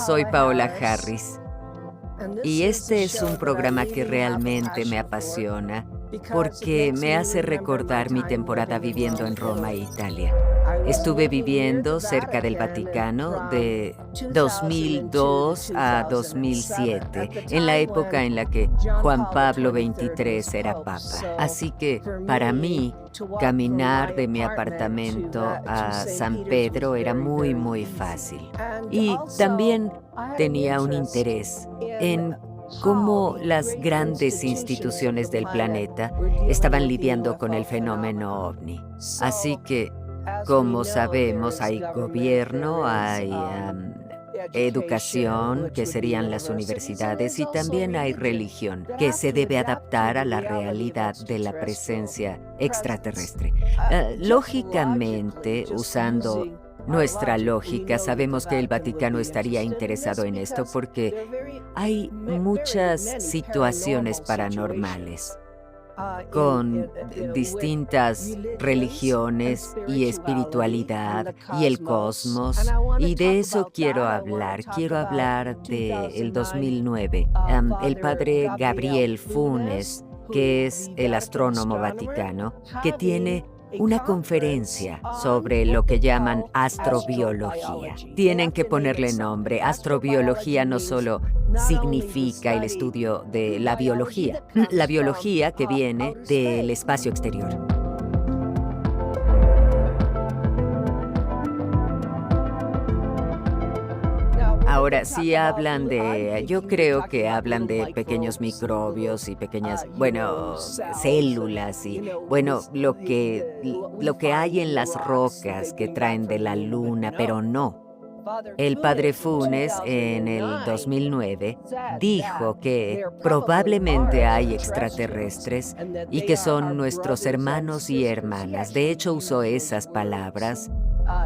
soy Paola Harris y este es un programa que realmente me apasiona porque me hace recordar mi temporada viviendo en Roma, Italia. Estuve viviendo cerca del Vaticano de 2002 a 2007, en la época en la que Juan Pablo XXIII era papa. Así que, para mí, caminar de mi apartamento a San Pedro era muy fácil. Y también tenía un interés en cómo las grandes instituciones del planeta estaban lidiando con el fenómeno ovni. Así que, como sabemos, hay gobierno, hay educación, que serían las universidades, y también hay religión, que se debe adaptar a la realidad de la presencia extraterrestre. Lógicamente, usando nuestra lógica, sabemos que el Vaticano estaría interesado en esto porque hay muchas situaciones paranormales con distintas religiones y espiritualidad y el cosmos, y de eso quiero hablar. Quiero hablar del 2009. El padre Gabriel Funes, que es el astrónomo vaticano, que tiene una conferencia sobre lo que llaman astrobiología. Tienen que ponerle nombre. Astrobiología no solo significa el estudio de la biología que viene del espacio exterior. Ahora, sí hablan yo creo que hablan de pequeños microbios y pequeñas, células y, lo que hay en las rocas que traen de la luna, pero no. El padre Funes, en el 2009, dijo que probablemente hay extraterrestres y que son nuestros hermanos y hermanas. De hecho, usó esas palabras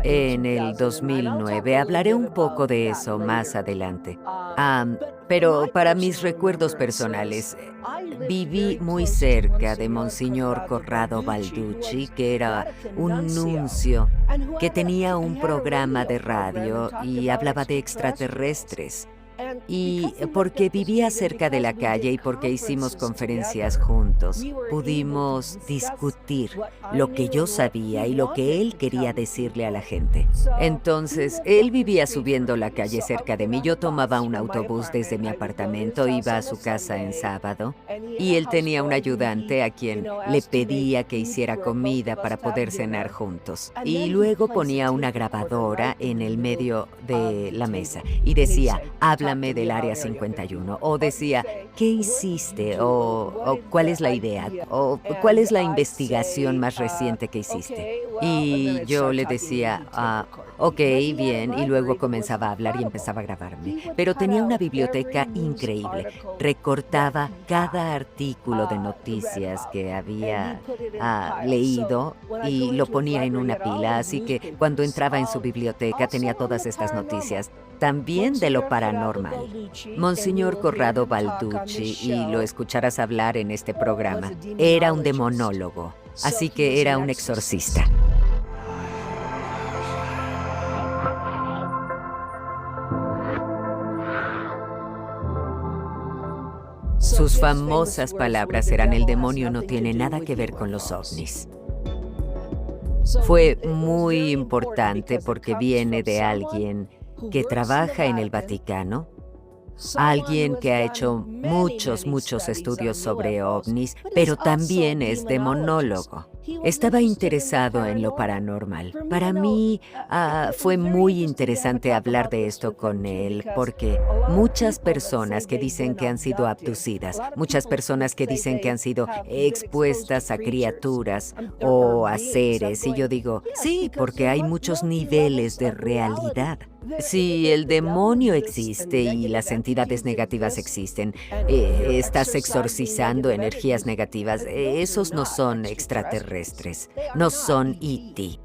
en el 2009. Hablaré un poco de eso más adelante. Pero para mis recuerdos personales, viví muy cerca de Monseñor Corrado Balducci, que era un nuncio que tenía un programa de radio y hablaba de extraterrestres. Y porque vivía cerca de la calle y porque hicimos conferencias juntos, pudimos discutir lo que yo sabía y lo que él quería decirle a la gente. Entonces, él vivía subiendo la calle cerca de mí. Yo tomaba un autobús desde mi apartamento, iba a su casa en sábado, y él tenía un ayudante a quien le pedía que hiciera comida para poder cenar juntos. Y luego ponía una grabadora en el medio de la mesa y decía, háblame del Área 51, o decía, ¿qué hiciste? O ¿cuál es la idea? O ¿cuál es la investigación más reciente que hiciste? Y yo le decía, ok, bien, y luego comenzaba a hablar y empezaba a grabarme. Pero tenía una biblioteca increíble. Recortaba cada artículo de noticias que había leído y lo ponía en una pila, así que cuando entraba en su biblioteca tenía todas estas noticias, también de lo paranormal. Monseñor Corrado Balducci, y lo escucharás hablar en este programa, era un demonólogo, así que era un exorcista. Sus famosas palabras eran: el demonio no tiene nada que ver con los ovnis. Fue muy importante porque viene de alguien que trabaja en el Vaticano, alguien que ha hecho muchos estudios sobre ovnis, pero también es demonólogo. Estaba interesado en lo paranormal. Para mí fue muy interesante hablar de esto con él, porque muchas personas que dicen que han sido abducidas, muchas personas que dicen que han sido expuestas a criaturas o a seres, y yo digo, sí, porque hay muchos niveles de realidad. Si el demonio existe y las entidades negativas existen, estás exorcizando energías negativas, esos no son extraterrestres, no son E.T.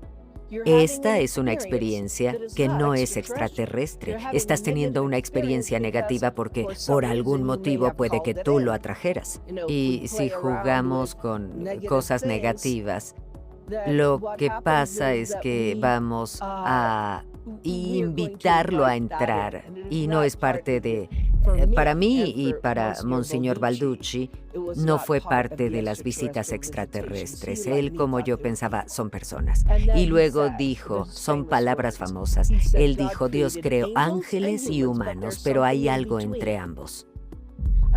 Esta es una experiencia que no es extraterrestre. Estás teniendo una experiencia negativa porque por algún motivo puede que tú lo atrajeras. Y si jugamos con cosas negativas, lo que pasa es que vamos a y invitarlo a entrar. Y no es parte de... para mí y para Monseñor Balducci, no fue parte de las visitas extraterrestres. Él, como yo pensaba, son personas. Y luego dijo, son palabras famosas, él dijo, Dios creó ángeles y humanos, pero hay algo entre ambos.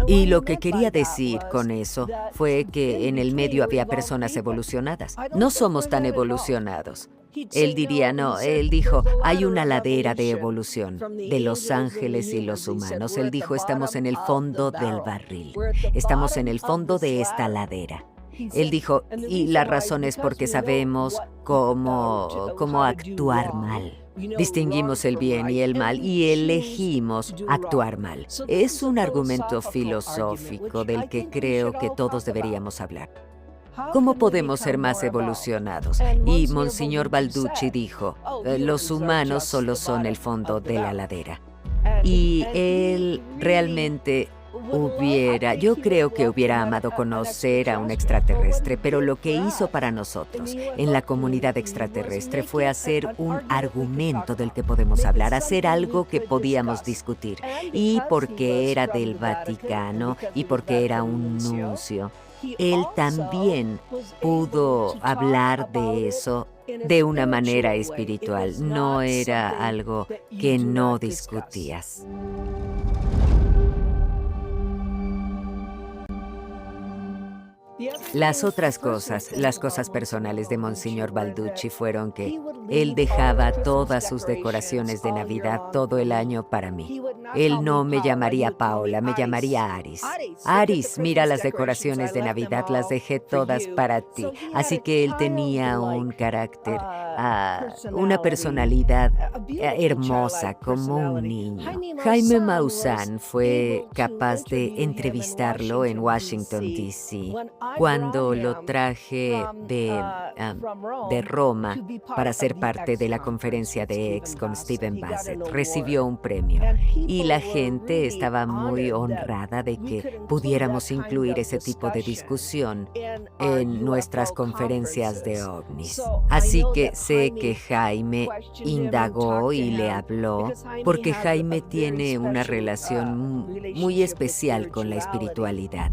Y lo que quería decir con eso fue que en el medio había personas evolucionadas. No somos tan evolucionados. Él diría, no, él dijo, hay una ladera de evolución de los ángeles y los humanos. Él dijo, estamos en el fondo del barril, estamos en el fondo de esta ladera. Él dijo, y la razón es porque sabemos cómo actuar mal. Distinguimos el bien y el mal y elegimos actuar mal. Es un argumento filosófico del que creo que todos deberíamos hablar. ¿Cómo podemos ser más evolucionados? Y Monseñor Balducci dijo, los humanos solo son el fondo de la ladera. Y él realmente yo creo que hubiera amado conocer a un extraterrestre, pero lo que hizo para nosotros en la comunidad extraterrestre fue hacer un argumento del que podemos hablar, hacer algo que podíamos discutir. Y porque era del Vaticano y porque era un nuncio, él también pudo hablar de eso de una manera espiritual. No era algo que no discutías. Las otras cosas, las cosas personales de Monseñor Balducci fueron que él dejaba todas sus decoraciones de Navidad todo el año para mí. Él no me llamaría Paola, me llamaría Aris. Aris, mira las decoraciones de Navidad, las dejé todas para ti. Así que él tenía un carácter, una personalidad hermosa, como un niño. Jaime Maussan fue capaz de entrevistarlo en Washington, D.C., cuando lo traje de Roma para ser parte de la conferencia de X con Stephen Bassett. Recibió un premio y la gente estaba muy honrada de que pudiéramos incluir ese tipo de discusión en nuestras conferencias de ovnis. Así que sé que Jaime indagó y le habló porque Jaime tiene una relación muy especial con la espiritualidad.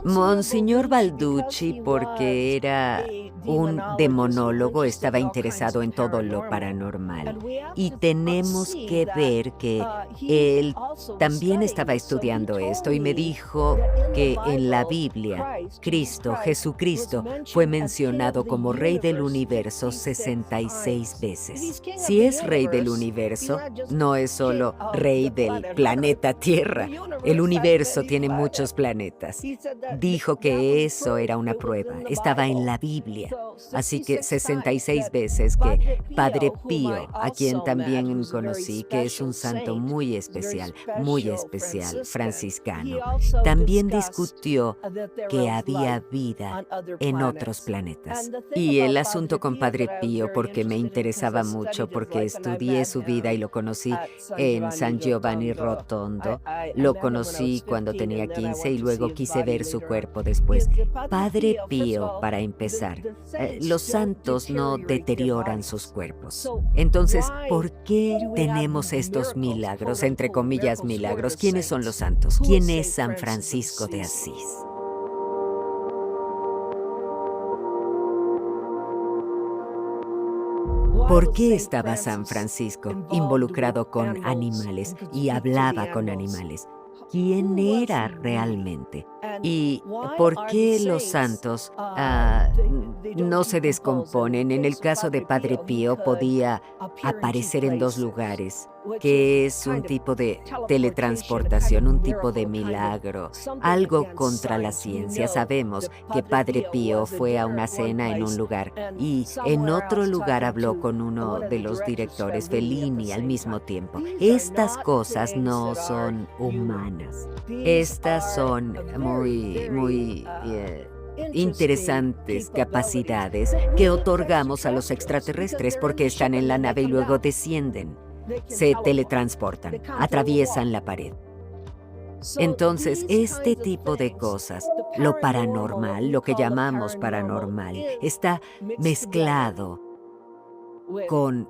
Monseñor Balducci, porque era un demonólogo, estaba interesado en todo lo paranormal. Y tenemos que ver que él también estaba estudiando esto y me dijo que en la Biblia, Jesucristo, fue mencionado como Rey del Universo 66 veces. Si es Rey del Universo, no es solo Rey del planeta Tierra. El universo tiene muchos planetas. Dijo que eso era una prueba, estaba en la Biblia. Así que 66 veces que Padre Pío, a quien también conocí, que es un santo muy especial, franciscano, también discutió que había vida en otros planetas. Y el asunto con Padre Pío, porque me interesaba mucho, porque estudié su vida y lo conocí en San Giovanni Rotondo, lo conocí cuando tenía 15 y luego quise ver su cuerpo después. Padre Pío, para empezar, los santos no deterioran sus cuerpos. Entonces, ¿por qué tenemos estos milagros, entre comillas milagros? ¿Quiénes son los santos? ¿Quién es San Francisco de Asís? ¿Por qué estaba San Francisco involucrado con animales y hablaba con animales? ¿Quién era realmente? ¿Y por qué los santos no se descomponen? En el caso de Padre Pío podía aparecer en dos lugares, que es un tipo de teletransportación, un tipo de milagro, algo contra la ciencia. Sabemos que Padre Pío fue a una cena en un lugar y en otro lugar habló con uno de los directores, Fellini, al mismo tiempo. Estas cosas no son humanas. Estas son muy interesantes capacidades que otorgamos a los extraterrestres porque están en la nave y luego descienden. Se teletransportan, atraviesan la pared. Entonces, este tipo de cosas, lo paranormal, lo que llamamos paranormal, está mezclado con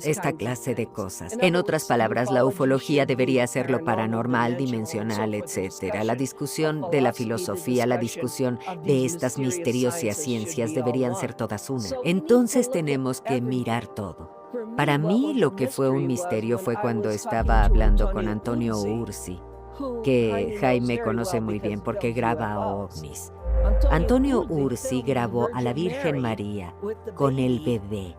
esta clase de cosas. En otras palabras, la ufología debería ser lo paranormal, dimensional, etcétera. La discusión de la filosofía, la discusión de estas misteriosas ciencias deberían ser todas una. Entonces tenemos que mirar todo. Para mí, lo que fue un misterio fue cuando estaba hablando con Antonio Ursi, que Jaime conoce muy bien porque graba ovnis. Antonio Ursi grabó a la Virgen María con el bebé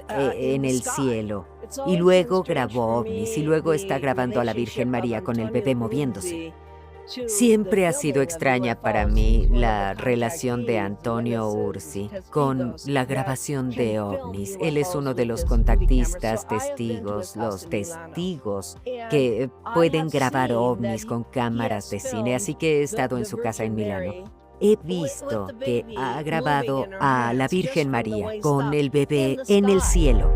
en el cielo, y luego grabó ovnis, y luego está grabando a la Virgen María con el bebé moviéndose. Siempre ha sido extraña para mí la relación de Antonio Ursi con la grabación de ovnis. Él es uno de los contactistas, testigos, los testigos que pueden grabar ovnis con cámaras de cine, así que he estado en su casa en Milano. He visto que ha grabado a la Virgen María con el bebé en el cielo.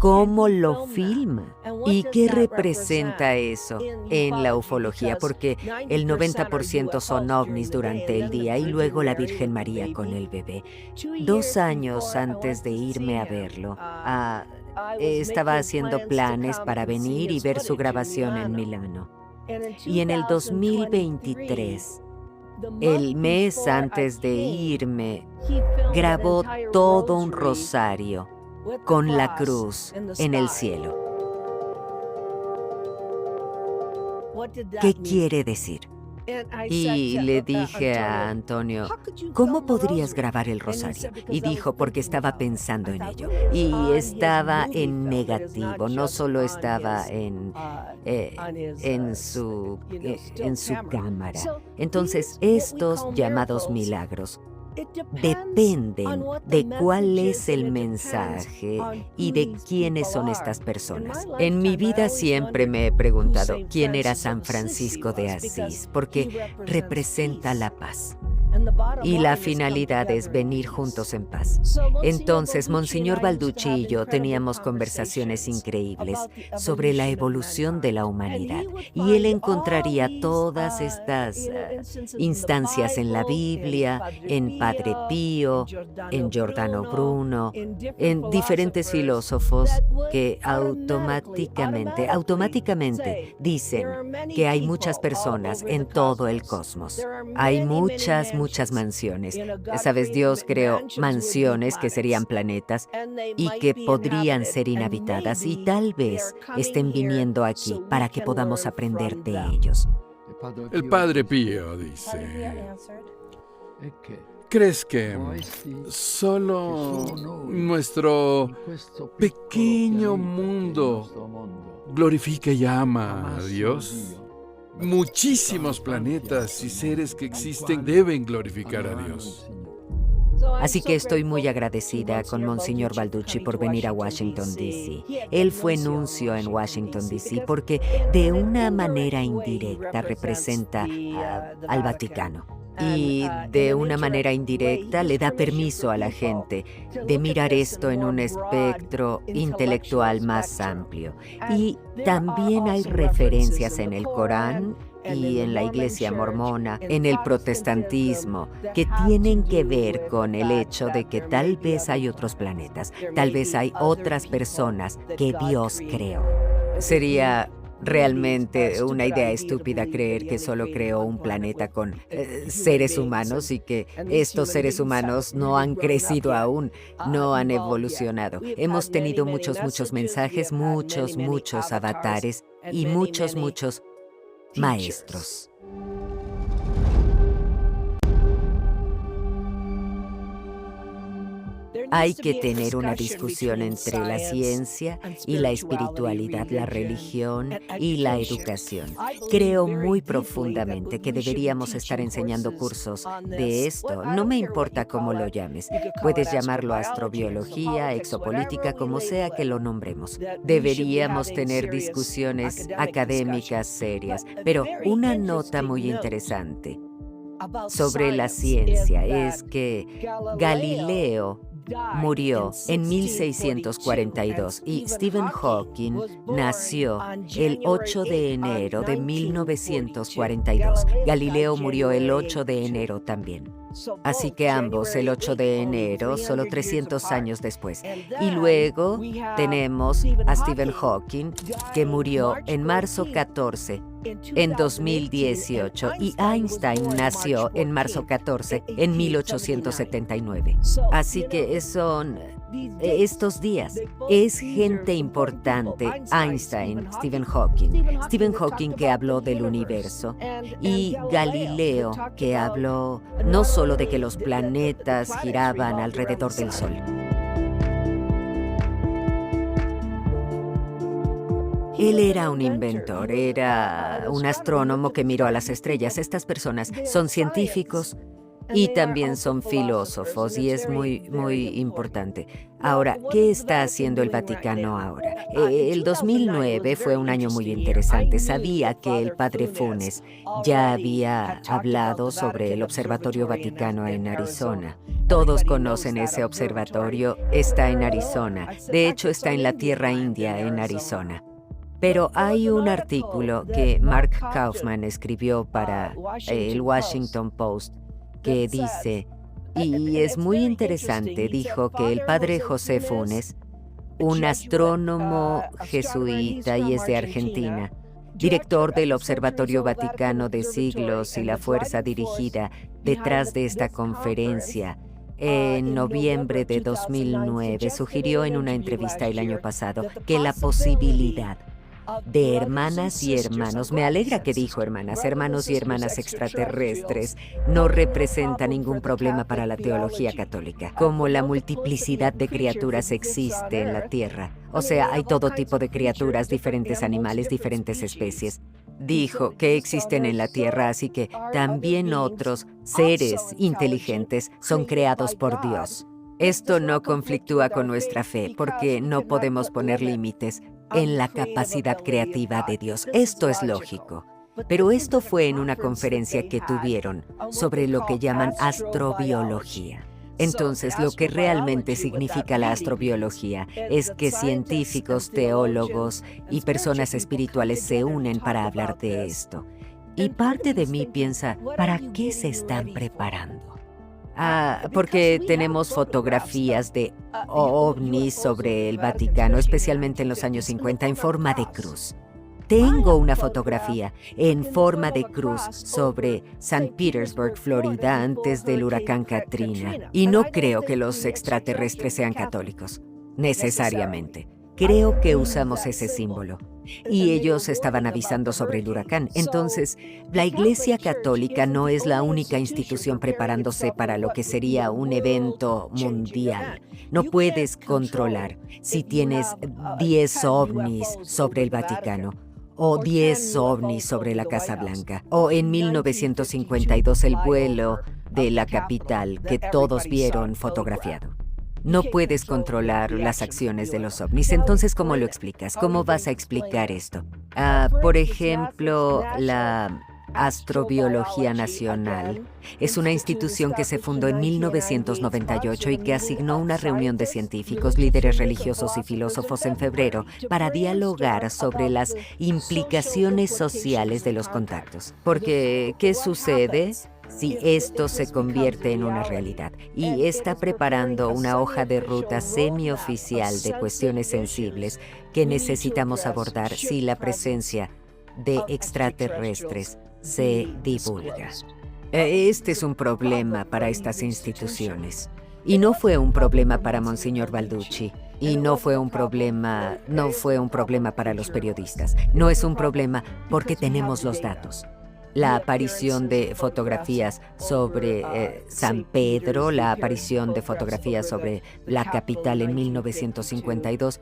¿Cómo lo filma? ¿Y qué representa eso en la ufología? Porque el 90% son ovnis durante el día y luego la Virgen María con el bebé. 2 años antes de irme a verlo, estaba haciendo planes para venir y ver su grabación en Milano. Y en el 2023, el mes antes de irme, grabó todo un rosario con la cruz en el cielo. ¿Qué quiere decir? Y le dije a Antonio, ¿cómo podrías grabar el rosario? Y dijo, porque estaba pensando en ello. Y estaba en negativo, no solo estaba en su cámara. Entonces, estos llamados milagros dependen de cuál es el mensaje y de quiénes son estas personas. En mi vida siempre me he preguntado quién era San Francisco de Asís, porque representa la paz. Y la finalidad es venir juntos en paz. Entonces, Monseñor Balducci y yo teníamos conversaciones increíbles sobre la evolución de la humanidad. Y él encontraría todas estas instancias en la Biblia, en Padre Pío, en Giordano Bruno, en diferentes filósofos que automáticamente dicen que hay muchas personas en todo el cosmos. Hay muchas mansiones. Sabes, Dios creó mansiones que serían planetas y que podrían ser inhabitadas y tal vez estén viniendo aquí para que podamos aprender de ellos. El Padre Pío dice, ¿crees que solo nuestro pequeño mundo glorifica y ama a Dios? Muchísimos planetas y seres que existen deben glorificar a Dios. Así que estoy muy agradecida con Monseñor Balducci por venir a Washington, D.C. Él fue nuncio en Washington, D.C. porque de una manera indirecta representa al Vaticano. Y de una manera indirecta le da permiso a la gente de mirar esto en un espectro intelectual más amplio. Y también hay referencias en el Corán y en la Iglesia mormona, en el protestantismo, que tienen que ver con el hecho de que tal vez hay otros planetas, tal vez hay otras personas que Dios creó. Sería realmente una idea estúpida creer que solo creó un planeta con seres humanos y que estos seres humanos no han crecido aún, no han evolucionado. Hemos tenido muchos mensajes, muchos avatares y muchos maestros. Hay que tener una discusión entre la ciencia y la espiritualidad, la religión y la educación. Creo muy profundamente que deberíamos estar enseñando cursos de esto. No me importa cómo lo llames. Puedes llamarlo astrobiología, exopolítica, como sea que lo nombremos. Deberíamos tener discusiones académicas serias. Pero una nota muy interesante sobre la ciencia es que Galileo murió en 1642 y Stephen Hawking nació el 8 de enero de 1942. Galileo murió el 8 de enero también. Así que ambos el 8 de enero, solo 300 años después. Y luego tenemos a Stephen Hawking, que murió en marzo 14, en 2018, y Einstein nació en marzo 14, en 1879. Así que son estos días. Es gente importante. Einstein, Stephen Hawking que habló del universo, y Galileo, que habló no solo de que los planetas giraban alrededor del Sol. Él era un inventor, era un astrónomo que miró a las estrellas. Estas personas son científicos y también son filósofos, y es muy importante. Ahora, ¿qué está haciendo el Vaticano ahora? El 2009 fue un año muy interesante. Sabía que el padre Funes ya había hablado sobre el Observatorio Vaticano en Arizona. Todos conocen ese observatorio, está en Arizona. De hecho, está en la Tierra India, en Arizona. Pero hay un artículo que Mark Kaufman escribió para el Washington Post que dice, y es muy interesante, dijo que el padre José Funes, un astrónomo jesuita y es de Argentina, director del Observatorio Vaticano de siglos y la fuerza dirigida detrás de esta conferencia, en noviembre de 2009, sugirió en una entrevista el año pasado que la posibilidad de hermanas y hermanos, me alegra que dijo hermanos y hermanas extraterrestres, no representa ningún problema para la teología católica. Como la multiplicidad de criaturas existe en la Tierra, o sea, hay todo tipo de criaturas, diferentes animales, diferentes especies. Dijo que existen en la Tierra, así que también otros seres inteligentes son creados por Dios. Esto no conflictúa con nuestra fe, porque no podemos poner límites en la capacidad creativa de Dios. Esto es lógico. Pero esto fue en una conferencia que tuvieron sobre lo que llaman astrobiología. Entonces, lo que realmente significa la astrobiología es que científicos, teólogos y personas espirituales se unen para hablar de esto. Y parte de mí piensa, ¿para qué se están preparando? Porque tenemos fotografías de ovnis sobre el Vaticano, especialmente en los años 50, en forma de cruz. Tengo una fotografía en forma de cruz sobre St. Petersburg, Florida, antes del huracán Katrina. Y no creo que los extraterrestres sean católicos, necesariamente. Creo que usamos ese símbolo. Y ellos estaban avisando sobre el huracán. Entonces, la Iglesia Católica no es la única institución preparándose para lo que sería un evento mundial. No puedes controlar si tienes 10 ovnis sobre el Vaticano, o 10 ovnis sobre la Casa Blanca, o en 1952 el vuelo de la capital que todos vieron fotografiado. No puedes controlar las acciones de los ovnis. Entonces, ¿cómo lo explicas? ¿Cómo vas a explicar esto? Por ejemplo, la Astrobiología Nacional es una institución que se fundó en 1998 y que asignó una reunión de científicos, líderes religiosos y filósofos en febrero para dialogar sobre las implicaciones sociales de los contactos. Porque, ¿qué sucede si esto se convierte en una realidad? Y está preparando una hoja de ruta semioficial de cuestiones sensibles que necesitamos abordar si la presencia de extraterrestres se divulga. Este es un problema para estas instituciones. Y no fue un problema para Monseñor Balducci. Y no fue un problema para los periodistas. No es un problema porque tenemos los datos. La aparición de fotografías sobre San Pedro, la aparición de fotografías sobre la capital en 1952.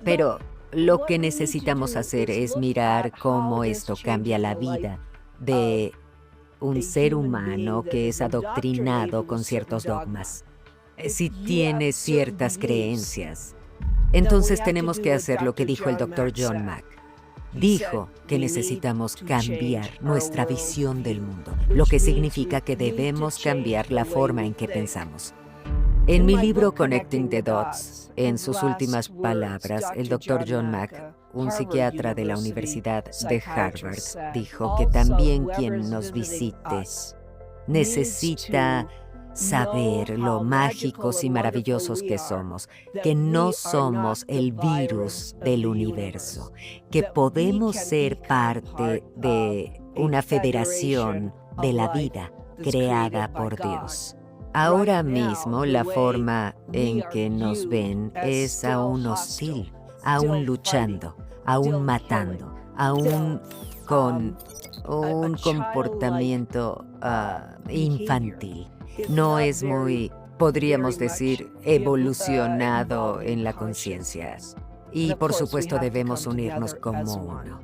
Pero lo que necesitamos hacer es mirar cómo esto cambia la vida de un ser humano que es adoctrinado con ciertos dogmas. Si tiene ciertas creencias, entonces tenemos que hacer lo que dijo el Dr. John Mack. Dijo que necesitamos cambiar nuestra visión del mundo, lo que significa que debemos cambiar la forma en que pensamos. En mi libro Connecting the Dots, en sus últimas palabras, el Dr. John Mack, un psiquiatra de la Universidad de Harvard, dijo que también quien nos visite necesita saber lo mágicos y maravillosos que somos, que no somos el virus del universo, que podemos ser parte de una federación de la vida creada por Dios. Ahora mismo la forma en que nos ven es aún hostil, aún luchando, aún matando, aún con un comportamiento infantil. No es muy, podríamos decir, evolucionado en la conciencia. Y por supuesto debemos unirnos como uno.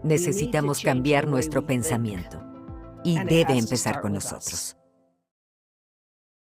Necesitamos cambiar nuestro pensamiento y debe empezar con nosotros.